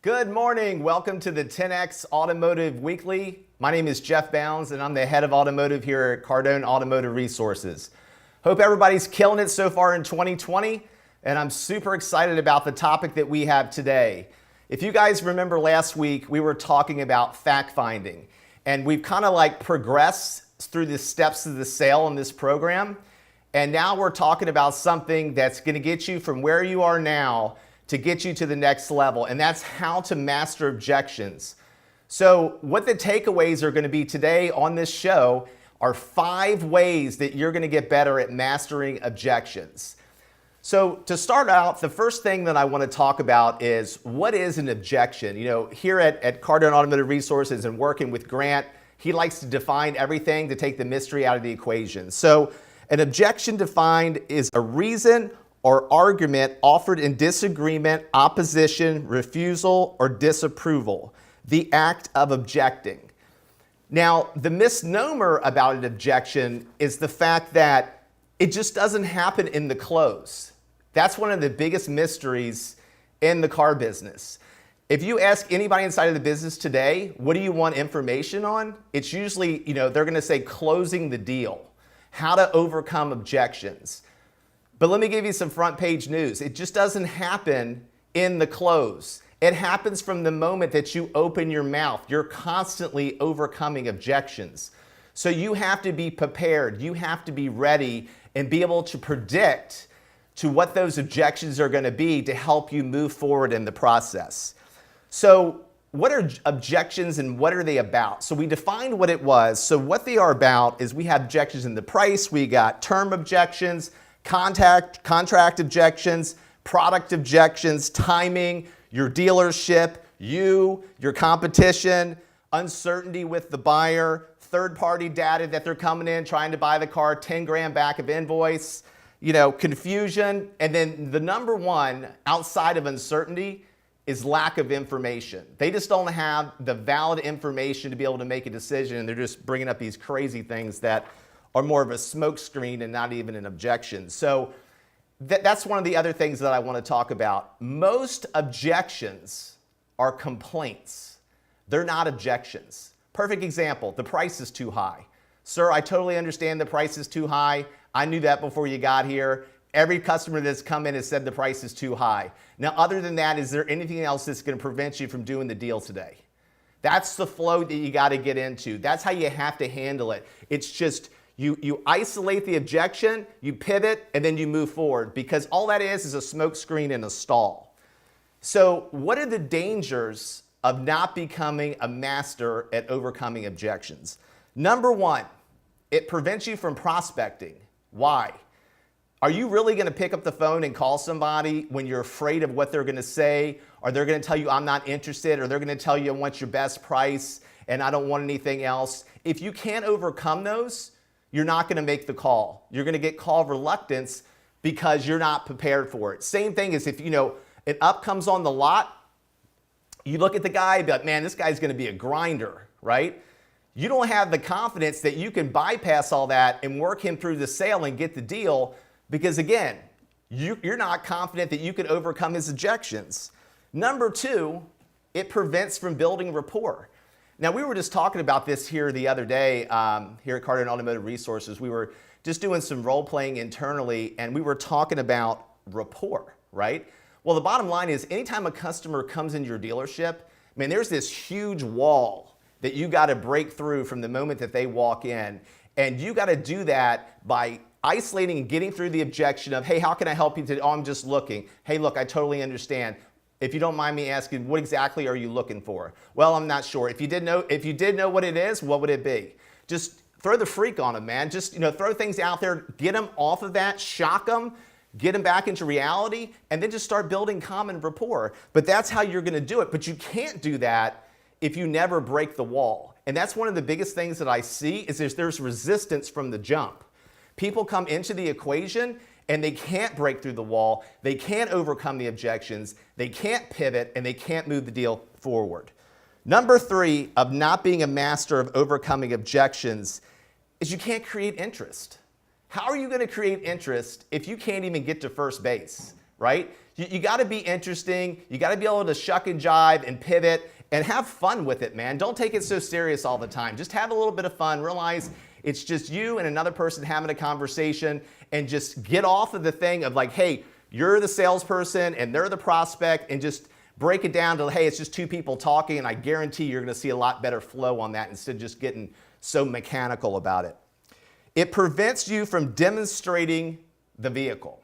Good morning. Welcome to the 10X Automotive Weekly. My name is Jeff Bounds, and I'm the head of automotive here at Cardone Automotive Resources. Hope everybody's killing it so far in 2020, and I'm super excited about the topic that we have today. If you guys remember last week, we were talking about fact-finding, and we've kind of like progressed through the steps of the sale in this program, and now we're talking about something that's going to get you from where you are now to get you to the next level, and that's how to master objections. So what the takeaways are going to be today on this show are 5 ways that you're going to get better at mastering objections. So to start out, the first thing that I want to talk about is what is an objection? You know, here at Cardone Automotive Resources and working with Grant, he likes to define everything to take the mystery out of the equation. So an objection defined is a reason or argument offered in disagreement, opposition, refusal, or disapproval. The act of objecting. Now, the misnomer about an objection is the fact that it just doesn't happen in the close. That's one of the biggest mysteries in the car business. If you ask anybody inside of the business today, what do you want information on? It's usually, they're gonna say closing the deal, how to overcome objections. But let me give you some front page news. It just doesn't happen in the close. It happens from the moment that you open your mouth. You're constantly overcoming objections. So you have to be prepared. You have to be ready and be able to predict to what those objections are going to be to help you move forward in the process. So what are objections and what are they about? So we defined what it was. So what they are about is we have objections in the price. We got term objections, contract objections, product objections, timing, your dealership, your competition, uncertainty with the buyer, third-party data that they're coming in trying to buy the car, 10 grand back of invoice, confusion. And then the number one outside of uncertainty is lack of information. They just don't have the valid information to be able to make a decision, and they're just bringing up these crazy things that are more of a smokescreen and not even an objection. So that's one of the other things that I want to talk about. Most objections are complaints. They're not objections. Perfect example, the price is too high. Sir, I totally understand the price is too high. I knew that before you got here. Every customer that's come in has said the price is too high. Now, other than that, is there anything else that's going to prevent you from doing the deal today? That's the flow that you got to get into. That's how you have to handle it. It's just, you isolate the objection, you pivot, and then you move forward, because all that is a smoke screen and a stall. So what are the dangers of not becoming a master at overcoming objections? Number one, it prevents you from prospecting. Why? Are you really going to pick up the phone and call somebody when you're afraid of what they're going to say? Or they're going to tell you, I'm not interested, or they're going to tell you, I want your best price and I don't want anything else? If you can't overcome those, you're not going to make the call. You're going to get call reluctance because you're not prepared for it. Same thing as if, an up comes on the lot, you look at the guy and be like, man, this guy's going to be a grinder, right? You don't have the confidence that you can bypass all that and work him through the sale and get the deal because, again, you're not confident that you can overcome his objections. Number two, it prevents from building rapport. Now, we were just talking about this here the other day here at Cardone Automotive Resources. We were just doing some role-playing internally, and we were talking about rapport, right? Well, the bottom line is anytime a customer comes into your dealership, man, there's this huge wall that you got to break through from the moment that they walk in. And you got to do that by isolating and getting through the objection of, hey, how can I help you today? Oh, I'm just looking. Hey, look, I totally understand. If you don't mind me asking, what exactly are you looking for? Well, I'm not sure. If you did know what it is, what would it be? Just throw the freak on them, man. Just throw things out there, get them off of that, shock them, get them back into reality, and then just start building common rapport. But that's how you're going to do it. But you can't do that if you never break the wall. And that's one of the biggest things that I see is there's resistance from the jump. People come into the equation and they can't break through the wall, they can't overcome the objections, they can't pivot, and they can't move the deal forward. Number 3 of not being a master of overcoming objections is you can't create interest. How are you going to create interest if you can't even get to first base, right? You got to be interesting. You got to be able to shuck and jive and pivot and have fun with it, man. Don't take it so serious all the time. Just have a little bit of fun. Realize it's just you and another person having a conversation, and just get off of the thing of like, hey, you're the salesperson and they're the prospect, and just break it down to, hey, it's just two people talking, and I guarantee you're going to see a lot better flow on that instead of just getting so mechanical about it. It prevents you from demonstrating the vehicle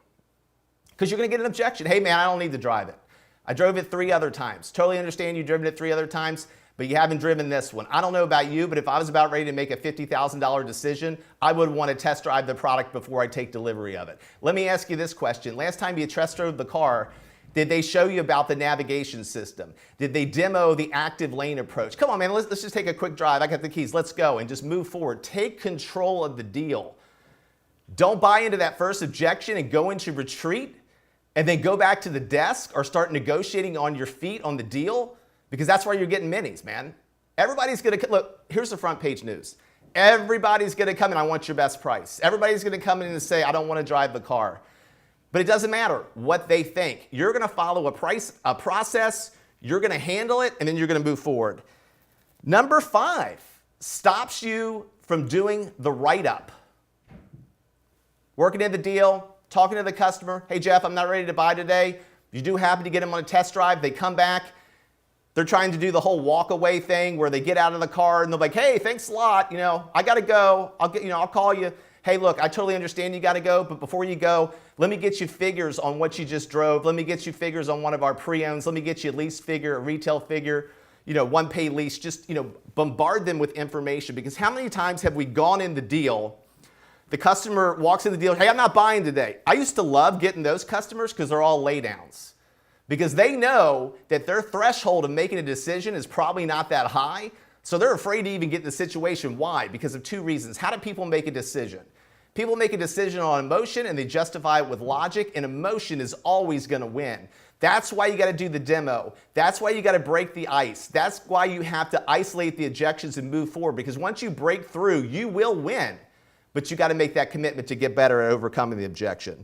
because you're going to get an objection. Hey, man, I don't need to drive it. I drove it 3 other times. Totally understand you've driven it 3 other times, but you haven't driven this one. I don't know about you, but if I was about ready to make a $50,000 decision, I would want to test drive the product before I take delivery of it. Let me ask you this question. Last time you test drove the car, did they show you about the navigation system? Did they demo the active lane approach? Come on, man, let's just take a quick drive. I got the keys. Let's go and just move forward. Take control of the deal. Don't buy into that first objection and go into retreat and then go back to the desk or start negotiating on your feet on the deal, because that's where you're getting minis, man. Everybody's going to, look, here's the front page news. Everybody's going to come in, I want your best price. Everybody's going to come in and say, I don't want to drive the car. But it doesn't matter what they think. You're going to follow a process, you're going to handle it, and then you're going to move forward. Number 5 stops you from doing the write-up. Working in the deal, talking to the customer. Hey, Jeff, I'm not ready to buy today. You do happen to get them on a test drive. They come back. They're trying to do the whole walk away thing where they get out of the car and they're like, hey, thanks a lot. You know, I got to go. I'll call you. Hey, look, I totally understand you got to go, but before you go, let me get you figures on what you just drove. Let me get you figures on one of our pre-owns. Let me get you a lease figure, a retail figure, one pay lease. Just, bombard them with information, because how many times have we gone in the deal, the customer walks in the deal, hey, I'm not buying today. I used to love getting those customers because they're all laydowns, because they know that their threshold of making a decision is probably not that high. So they're afraid to even get in the situation. Why? Because of 2 reasons. How do people make a decision? People make a decision on emotion and they justify it with logic, and emotion is always going to win. That's why you got to do the demo. That's why you got to break the ice. That's why you have to isolate the objections and move forward, because once you break through, you will win. But you got to make that commitment to get better at overcoming the objection.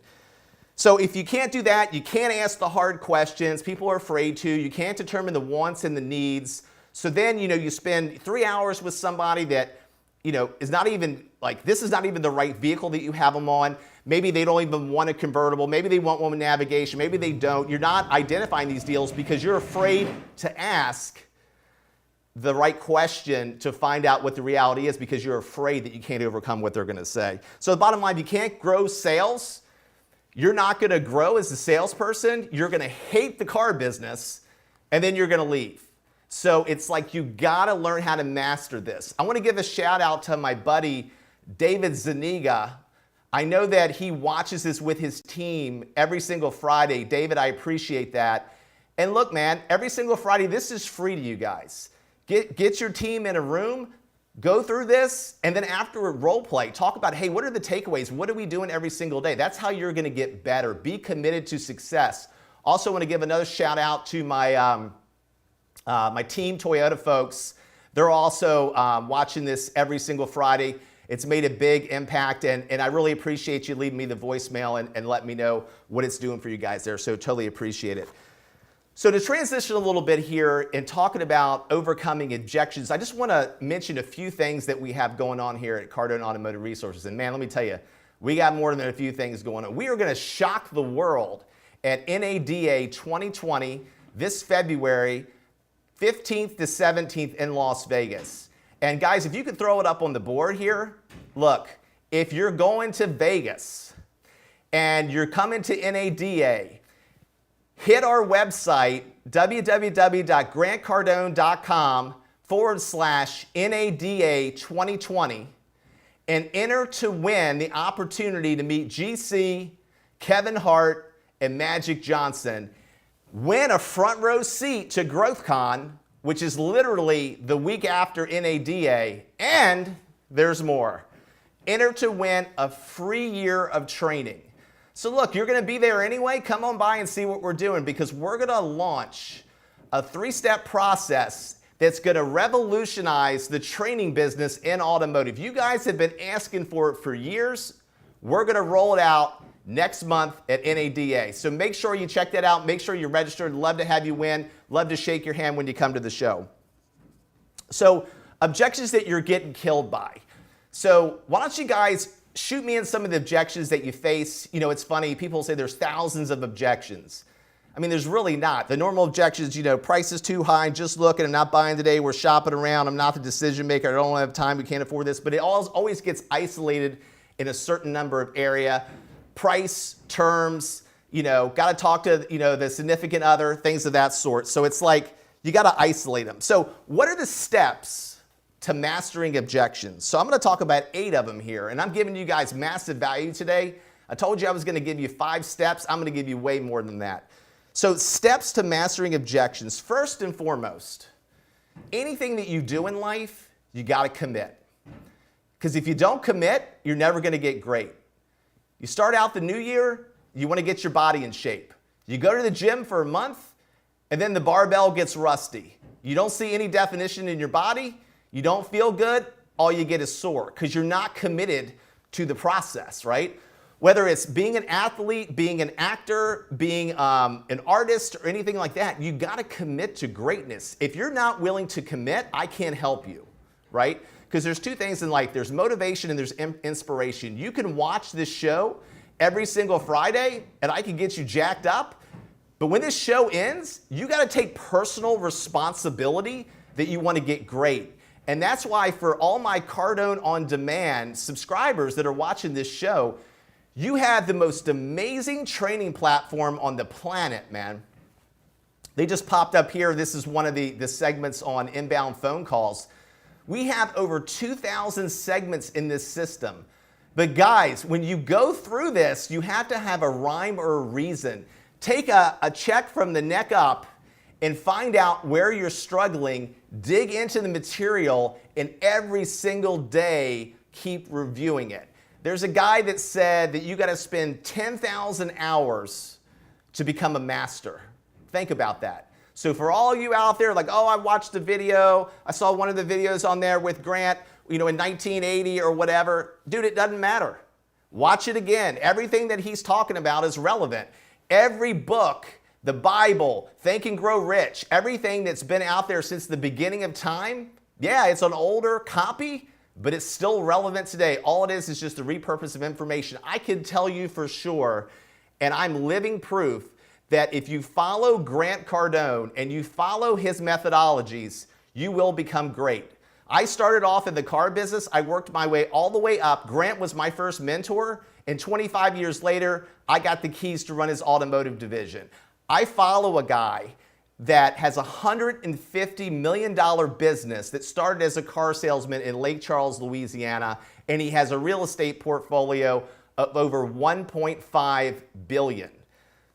So if you can't do that, you can't ask the hard questions. People are afraid to. You can't determine the wants and the needs. So then, you spend 3 hours with somebody that, is not even, like, this is not even the right vehicle that you have them on. Maybe they don't even want a convertible. Maybe they want one with navigation. Maybe they don't. You're not identifying these deals because you're afraid to ask the right question to find out what the reality is, because you're afraid that you can't overcome what they're going to say. So the bottom line, you can't grow sales. You're not going to grow as a salesperson. You're going to hate the car business, and then you're going to leave. So it's like you got to learn how to master this. I want to give a shout out to my buddy, David Zuniga. I know that he watches this with his team every single Friday. David, I appreciate that. And look, man, every single Friday, this is free to you guys. Get your team in a room, go through this, and then afterward, role play. Talk about, hey, what are the takeaways? What are we doing every single day? That's how you're going to get better. Be committed to success. Also want to give another shout out to my my team, Toyota folks. They're also watching this every single Friday. It's made a big impact, and I really appreciate you leaving me the voicemail and letting me know what it's doing for you guys there. So totally appreciate it. So to transition a little bit here and talking about overcoming objections, I just want to mention a few things that we have going on here at Cardone Automotive Resources. And man, let me tell you, we got more than a few things going on. We are going to shock the world at NADA 2020 this February 15th to 17th in Las Vegas. And guys, if you could throw it up on the board here, look, if you're going to Vegas and you're coming to NADA, hit our website, www.grantcardone.com/NADA 2020, and enter to win the opportunity to meet GC, Kevin Hart, and Magic Johnson. Win a front row seat to GrowthCon, which is literally the week after NADA, and there's more. Enter to win a free year of training. So look, you're going to be there anyway. Come on by and see what we're doing, because we're going to launch a 3-step process that's going to revolutionize the training business in automotive. You guys have been asking for it for years. We're going to roll it out next month at NADA. So make sure you check that out. Make sure you're registered. Love to have you win. Love to shake your hand when you come to the show. So objections that you're getting killed by. So why don't you guys shoot me in some of the objections that you face. You know, it's funny. People say there's thousands of objections. I mean, there's really not. The normal objections, you know, price is too high, just looking, I'm not buying today, we're shopping around, I'm not the decision maker, I don't have time, we can't afford this. But it always gets isolated in a certain number of area. Price, terms, you know, got to talk to, you know, the significant other, things of that sort. So it's like, you got to isolate them. So what are the steps to mastering objections? So I'm going to talk about 8 of them here, and I'm giving you guys massive value today. I told you I was going to give you 5 steps. I'm going to give you way more than that. So steps to mastering objections. First and foremost, anything that you do in life, you got to commit. Because if you don't commit, you're never going to get great. You start out the new year, you want to get your body in shape. You go to the gym for a month, and then the barbell gets rusty. You don't see any definition in your body. You don't feel good. All you get is sore because you're not committed to the process, right? Whether it's being an athlete, being an actor, being an artist, or anything like that, you got to commit to greatness. If you're not willing to commit, I can't help you, right? Because there's 2 things in life. There's motivation and there's inspiration. You can watch this show every single Friday, and I can get you jacked up. But when this show ends, you got to take personal responsibility that you want to get great. And that's why for all my Cardone On Demand subscribers that are watching this show, you have the most amazing training platform on the planet, man. They just popped up here. This is one of the segments on inbound phone calls. We have over 2,000 segments in this system. But guys, when you go through this, you have to have a rhyme or a reason. Take a check from the neck up and find out where you're struggling, dig into the material, and every single day keep reviewing it. There's a guy that said that you got to spend 10,000 hours to become a master. Think about that. So for all you out there like, oh, I watched the video, I saw one of the videos on there with Grant, you know, in 1980 or whatever. Dude, it doesn't matter. Watch it again. Everything that he's talking about is relevant. Every book, the Bible, Think and Grow Rich, everything that's been out there since the beginning of time, yeah, it's an older copy, but it's still relevant today. All it is just a repurpose of information. I can tell you for sure, and I'm living proof, that if you follow Grant Cardone and you follow his methodologies, you will become great. I started off in the car business. I worked my way all the way up. Grant was my first mentor, and 25 years later, I got the keys to run his automotive division. I follow a guy that has a $150 million business that started as a car salesman in Lake Charles, Louisiana, and he has a real estate portfolio of over $1.5 billion.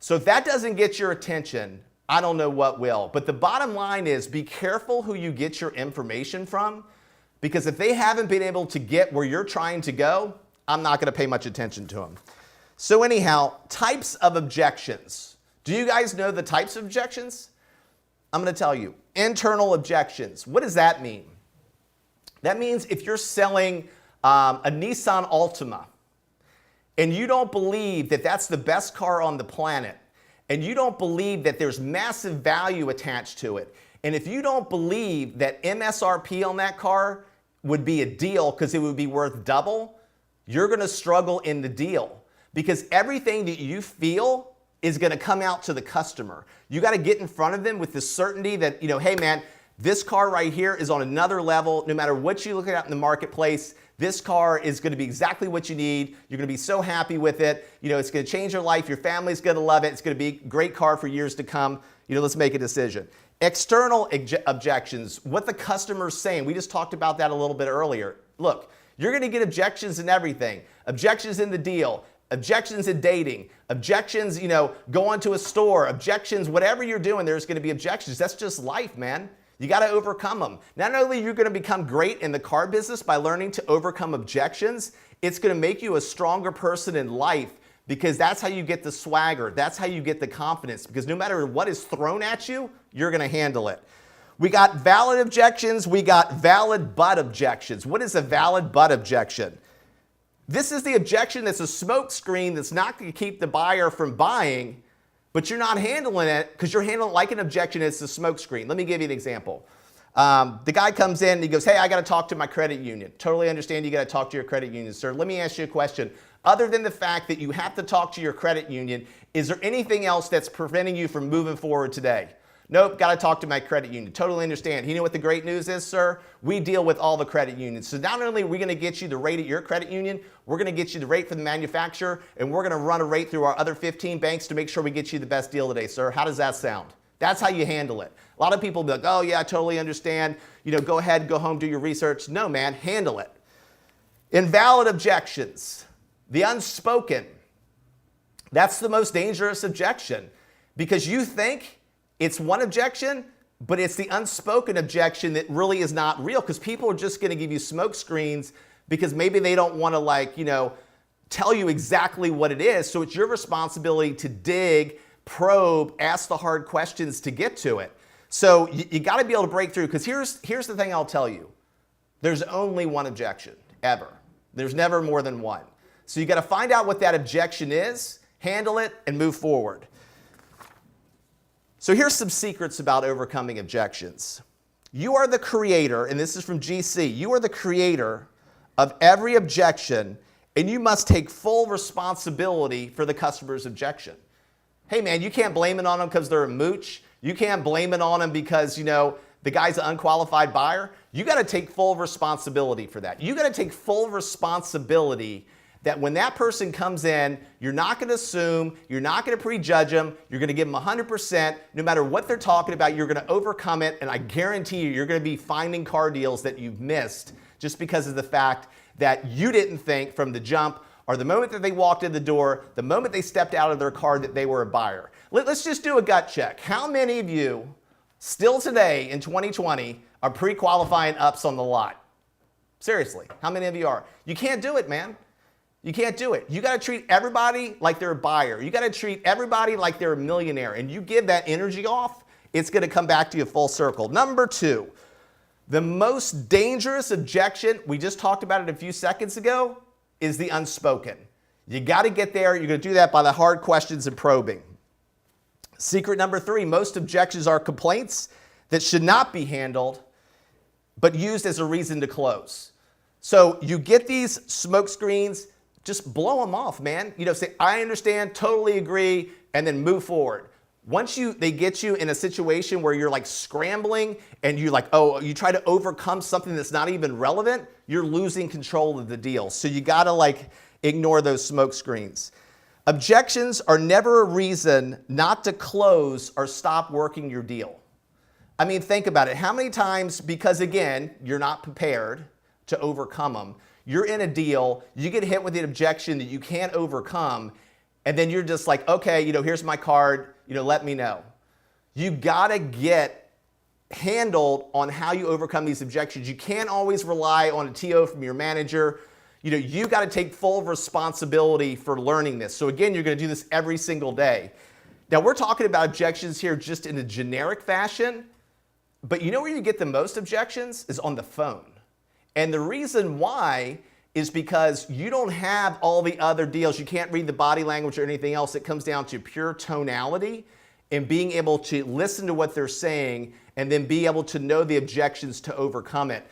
So if that doesn't get your attention, I don't know what will. But the bottom line is be careful who you get your information from, because if they haven't been able to get where you're trying to go, I'm not going to pay much attention to them. So anyhow, types of objections. Do you guys know the types of objections? I'm going to tell you. Internal objections. What does that mean? That means if you're selling a Nissan Altima and you don't believe that that's the best car on the planet, and you don't believe that there's massive value attached to it, and if you don't believe that MSRP on that car would be a deal because it would be worth double, you're going to struggle in the deal, because everything that you feel is going to come out to the customer. You got to get in front of them with the certainty that, you know, hey man, this car right here is on another level. No matter what you look at in the marketplace, this car is going to be exactly what you need. You're going to be so happy with it. You know, it's going to change your life. Your family's going to love it. It's going to be a great car for years to come. You know, let's make a decision. External objections, what the customer's saying. We just talked about that a little bit earlier. Look, you're going to get objections in everything. Objections in the deal. Objections in dating, objections, you know, going to a store, objections, whatever you're doing, there's going to be objections. That's just life, man. You got to overcome them. Not only are you going to become great in the car business by learning to overcome objections, it's going to make you a stronger person in life, because that's how you get the swagger. That's how you get the confidence, because no matter what is thrown at you, you're going to handle it. We got valid objections. We got valid but objections. What is a valid but objection? This is the objection that's a smoke screen that's not going to keep the buyer from buying, but you're not handling it because you're handling it like an objection. It's a smoke screen. Let me give you an example. The guy comes in and he goes, hey, I got to talk to my credit union. Totally understand you got to talk to your credit union, sir. Let me ask you a question. Other than the fact that you have to talk to your credit union, is there anything else that's preventing you from moving forward today? Nope, got to talk to my credit union. Totally understand. You know what the great news is, sir? We deal with all the credit unions. So not only are we going to get you the rate at your credit union, we're going to get you the rate for the manufacturer, and we're going to run a rate through our other 15 banks to make sure we get you the best deal today, sir. How does that sound? That's how you handle it. A lot of people will be like, oh yeah, I totally understand. You know, go ahead, go home, do your research. No, man, handle it. Invalid objections. The unspoken. That's the most dangerous objection because you think it's one objection, but it's the unspoken objection that really is not real because people are just going to give you smoke screens because maybe they don't want to tell you exactly what it is. So it's your responsibility to dig, probe, ask the hard questions to get to it. So you got to be able to break through because here's the thing I'll tell you. There's only one objection ever. There's never more than one. So you got to find out what that objection is, handle it, and move forward. So here's some secrets about overcoming objections. You are the creator, and this is from GC, you are the creator of every objection, and you must take full responsibility for the customer's objection. Hey man, you can't blame it on them because they're a mooch. You can't blame it on them because, the guy's an unqualified buyer. You got to take full responsibility for that. You got to take full responsibility that when that person comes in, you're not going to assume, you're not going to prejudge them, you're going to give them 100%. No matter what they're talking about, you're going to overcome it, and I guarantee you're going to be finding car deals that you've missed just because of the fact that you didn't think from the jump or the moment that they walked in the door, the moment they stepped out of their car that they were a buyer. Let's just do a gut check. How many of you still today in 2020 are pre-qualifying ups on the lot? Seriously, how many of you are? You can't do it, man. You can't do it. You got to treat everybody like they're a buyer. You got to treat everybody like they're a millionaire. And you give that energy off, it's going to come back to you full circle. Number two, the most dangerous objection, we just talked about it a few seconds ago, is the unspoken. You got to get there. You're going to do that by the hard questions and probing. Secret number three, most objections are complaints that should not be handled, but used as a reason to close. So you get these smoke screens, just blow them off, man. Say, I understand, totally agree, and then move forward. Once they get you in a situation where you're like scrambling and you try to overcome something that's not even relevant, you're losing control of the deal. So you gotta ignore those smoke screens. Objections are never a reason not to close or stop working your deal. I mean, think about it. How many times, because again, you're not prepared to overcome them, you're in a deal, you get hit with an objection that you can't overcome, and then you're just like, okay, here's my card, let me know. You gotta get handled on how you overcome these objections. You can't always rely on a TO from your manager. You gotta take full responsibility for learning this. So again, you're gonna do this every single day. Now we're talking about objections here just in a generic fashion, but you know where you get the most objections is on the phone. And the reason why is because you don't have all the other deals. You can't read the body language or anything else. It comes down to pure tonality and being able to listen to what they're saying and then be able to know the objections to overcome it.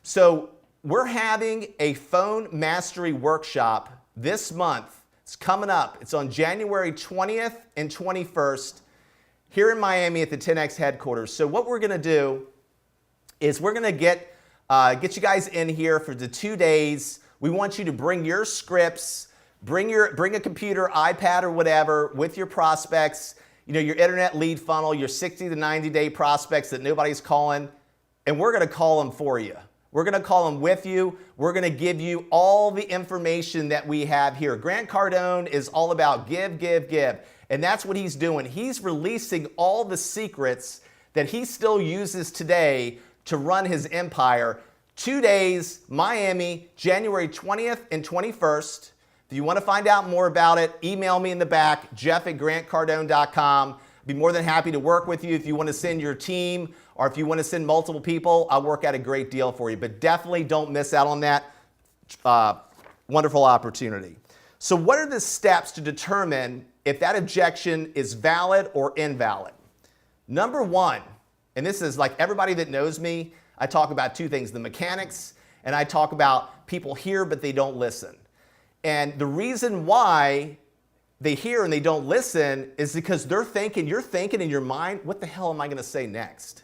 So we're having a phone mastery workshop this month. It's coming up. It's on January 20th and 21st here in Miami at the 10X headquarters. So what we're going to do is we're going to get you guys in here for the 2 days. We want you to bring your scripts, bring a computer, iPad or whatever with your prospects, your internet lead funnel, your 60 to 90 day prospects that nobody's calling, and we're going to call them for you. We're going to call them with you. We're going to give you all the information that we have here. Grant Cardone is all about give, give, give. And that's what he's doing. He's releasing all the secrets that he still uses today to run his empire. 2 days, Miami, January 20th and 21st. If you want to find out more about it, email me in the back, jeff@grantcardone.com. I'd be more than happy to work with you. If you want to send your team or if you want to send multiple people, I'll work out a great deal for you. But definitely don't miss out on that. Want wonderful opportunity. So what are the steps to determine if that objection is valid or invalid? Number one, and this is like everybody that knows me, I talk about two things, the mechanics, and I talk about people hear but they don't listen. And the reason why they hear and they don't listen is because you're thinking in your mind, what the hell am I going to say next?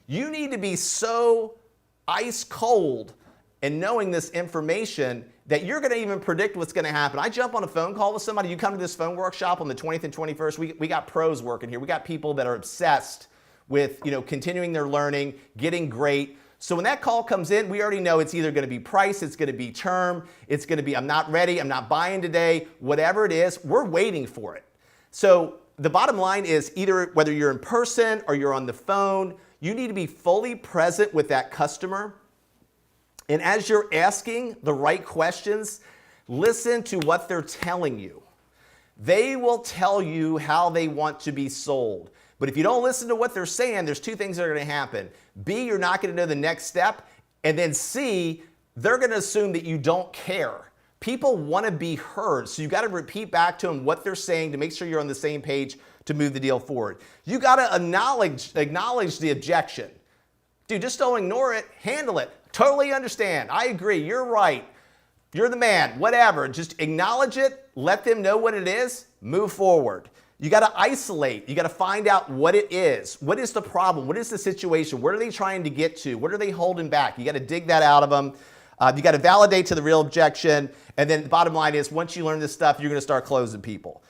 You need to be so ice cold in knowing this information that you're going to even predict what's going to happen. I jump on a phone call with somebody, you come to this phone workshop on the 20th and 21st, we got pros working here. We got people that are obsessed with continuing their learning, getting great. So when that call comes in, we already know it's either going to be price, it's going to be term, it's going to be I'm not ready, I'm not buying today, whatever it is, we're waiting for it. So the bottom line is either whether you're in person or you're on the phone, you need to be fully present with that customer. And as you're asking the right questions, listen to what they're telling you. They will tell you how they want to be sold. But if you don't listen to what they're saying, there's two things that are going to happen. B, you're not going to know the next step. And then C, they're going to assume that you don't care. People want to be heard. So you got to repeat back to them what they're saying to make sure you're on the same page to move the deal forward. You got to acknowledge the objection. Dude, just don't ignore it. Handle it. Totally understand. I agree. You're right. You're the man. Whatever. Just acknowledge it. Let them know what it is. Move forward. You got to isolate. You got to find out what it is. What is the problem? What is the situation? What are they trying to get to? What are they holding back? You got to dig that out of them. You got to validate to the real objection. And then the bottom line is once you learn this stuff, you're going to start closing people.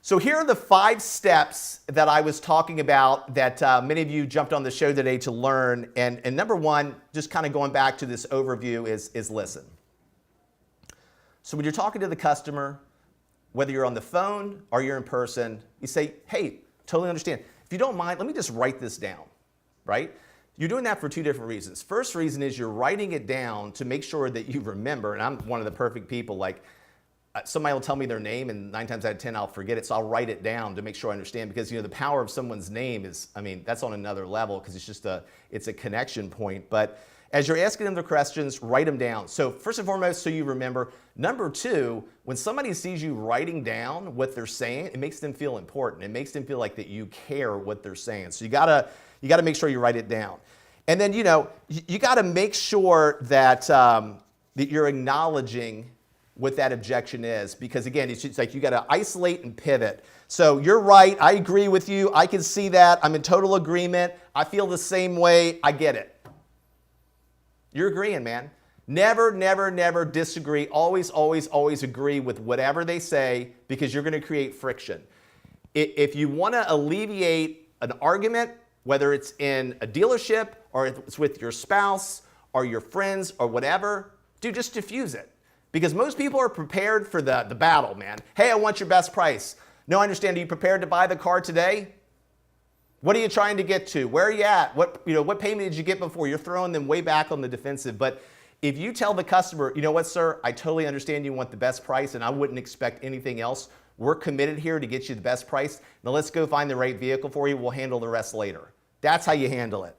So here are the 5 steps that I was talking about that many of you jumped on the show today to learn. And number one, just kind of going back to this overview is listen. So when you're talking to the customer, whether you're on the phone or you're in person, you say, hey, totally understand. If you don't mind, let me just write this down, right? You're doing that for 2 different reasons. First reason is you're writing it down to make sure that you remember, and I'm one of the perfect people, like somebody will tell me their name and 9 times out of 10 I'll forget it, so I'll write it down to make sure I understand because the power of someone's name is, that's on another level because it's just it's a connection point. But as you're asking them the questions, write them down. So first and foremost, so you remember. Number 2, when somebody sees you writing down what they're saying, it makes them feel important. It makes them feel like that you care what they're saying. So you gotta make sure you write it down. And then you gotta make sure that that you're acknowledging what that objection is, because again, it's like you gotta isolate and pivot. So you're right, I agree with you, I can see that, I'm in total agreement, I feel the same way, I get it. You're agreeing, man. Never, never, never disagree. Always, always, always agree with whatever they say because you're going to create friction. If you want to alleviate an argument, whether it's in a dealership or if it's with your spouse or your friends or whatever, dude, just diffuse it. Because most people are prepared for the battle, man. Hey, I want your best price. No, I understand. Are you prepared to buy the car today? What are you trying to get to? Where are you at? What payment did you get before? You're throwing them way back on the defensive. But if you tell the customer, you know what, sir, I totally understand you want the best price and I wouldn't expect anything else. We're committed here to get you the best price. Now let's go find the right vehicle for you. We'll handle the rest later. That's how you handle it.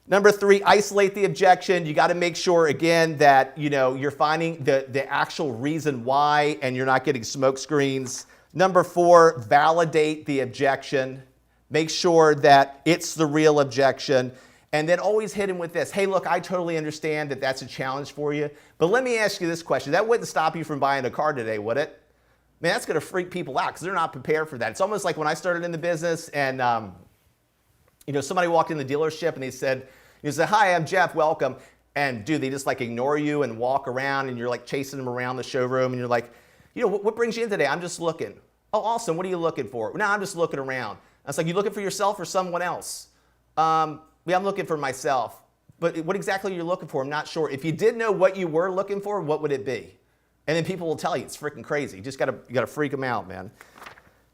Number 3, isolate the objection. You got to make sure, again, that you're finding the actual reason why and you're not getting smoke screens. Number 4, validate the objection. Make sure that it's the real objection. And then always hit him with this. Hey, look, I totally understand that that's a challenge for you. But let me ask you this question. That wouldn't stop you from buying a car today, would it? Man, that's going to freak people out because they're not prepared for that. It's almost like when I started in the business and somebody walked in the dealership and they said, hi, I'm Jeff, welcome. And dude, they just like ignore you and walk around and you're like chasing them around the showroom and you're like, what brings you in today? I'm just looking. Oh, awesome. What are you looking for? No, I'm just looking around. I was like, you looking for yourself or someone else? Yeah, I'm looking for myself. But what exactly are you looking for? I'm not sure. If you did know what you were looking for, what would it be? And then people will tell you it's freaking crazy. You gotta freak them out, man.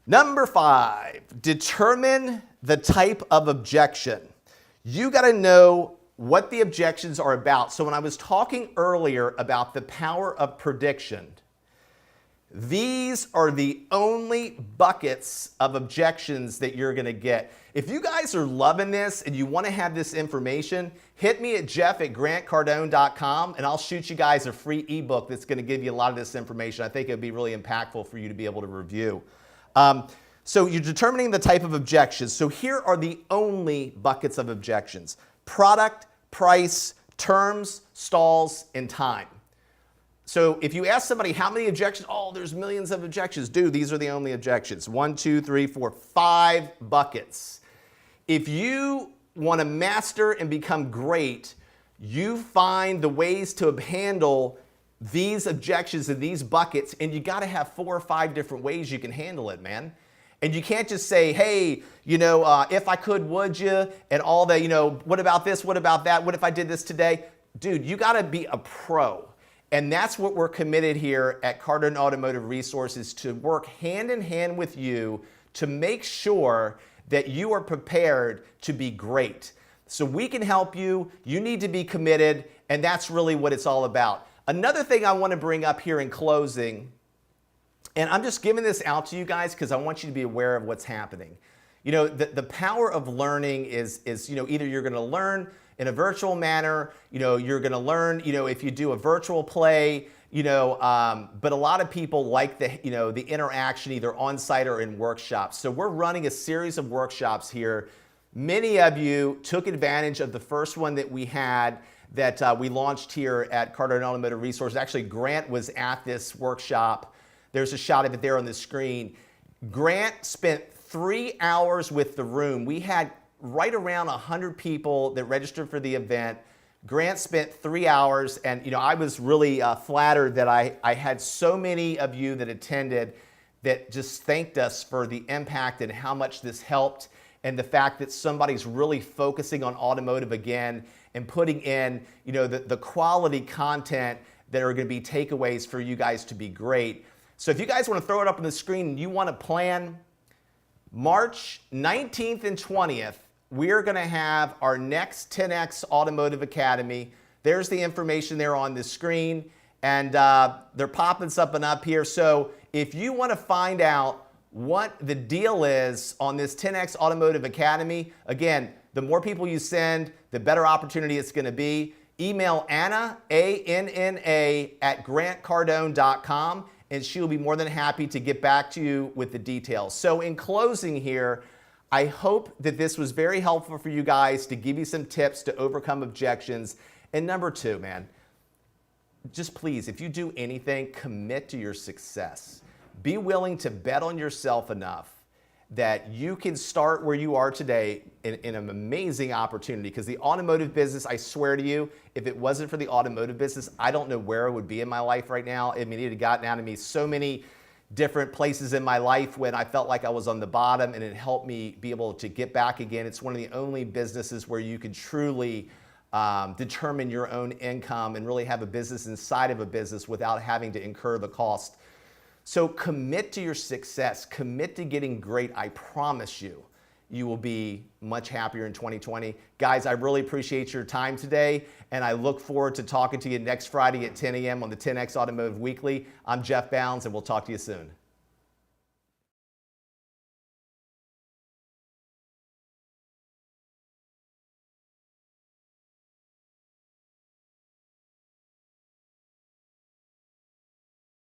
Number 5, determine the type of objection. You gotta know what the objections are about. So when I was talking earlier about the power of prediction, These are the only buckets of objections that you're gonna get. If you guys are loving this and you wanna have this information, hit me at jeff@grantcardone.com and I'll shoot you guys a free ebook that's gonna give you a lot of this information. I think it would be really impactful for you to be able to review. So you're determining the type of objections. So here are the only buckets of objections: product, price, terms, stalls, and time. So if you ask somebody how many objections, oh, there's millions of objections. Dude, these are the only objections. 1, 2, 3, 4, 5 buckets. If you want to master and become great, you find the ways to handle these objections in these buckets, and you got to have 4 or 5 different ways you can handle it, man. And you can't just say, hey, if I could, would you? And all that, what about this? What about that? What if I did this today? Dude, you got to be a pro. And that's what we're committed here at Cardone Automotive Resources, to work hand in hand with you to make sure that you are prepared to be great. So we can help you. You need to be committed, and that's really what it's all about. Another thing I want to bring up here in closing, and I'm just giving this out to you guys because I want you to be aware of what's happening. The power of learning is either you're going to learn in a virtual manner, you're going to learn, if you do a virtual play, but a lot of people like the interaction either on site or in workshops. So we're running a series of workshops here. Many of you took advantage of the first one that we had that we launched here at Cardone Automotive Resources. Actually, Grant was at this workshop. There's a shot of it there on the screen. Grant spent 3 hours with the room. We had right around 100 people that registered for the event. Grant spent 3 hours, and I was really flattered that I had so many of you that attended that just thanked us for the impact and how much this helped, and the fact that somebody's really focusing on automotive again and putting in the quality content that are going to be takeaways for you guys to be great. So if you guys want to throw it up on the screen and you want to plan, March 19th and 20th, we're going to have our next 10X Automotive Academy. There's the information there on the screen, and they're popping something up here. So if you want to find out what the deal is on this 10X Automotive Academy, again, the more people you send, the better opportunity it's going to be. Email Anna, A-N-N-A, @grantcardone.com, and she'll be more than happy to get back to you with the details. So in closing here, I hope that this was very helpful for you guys to give you some tips to overcome objections. And number 2, man, just please, if you do anything, commit to your success. Be willing to bet on yourself enough that you can start where you are today in an amazing opportunity. Because the automotive business, I swear to you, if it wasn't for the automotive business, I don't know where I would be in my life right now. I mean, it had gotten out of me so many different places in my life when I felt like I was on the bottom, and it helped me be able to get back again. It's one of the only businesses where you can truly determine your own income and really have a business inside of a business without having to incur the cost. So commit to your success, commit to getting great. I promise you, you will be much happier in 2020. Guys, I really appreciate your time today, and I look forward to talking to you next Friday at 10 a.m. on the 10X Automotive Weekly. I'm Jeff Bounds, and we'll talk to you soon.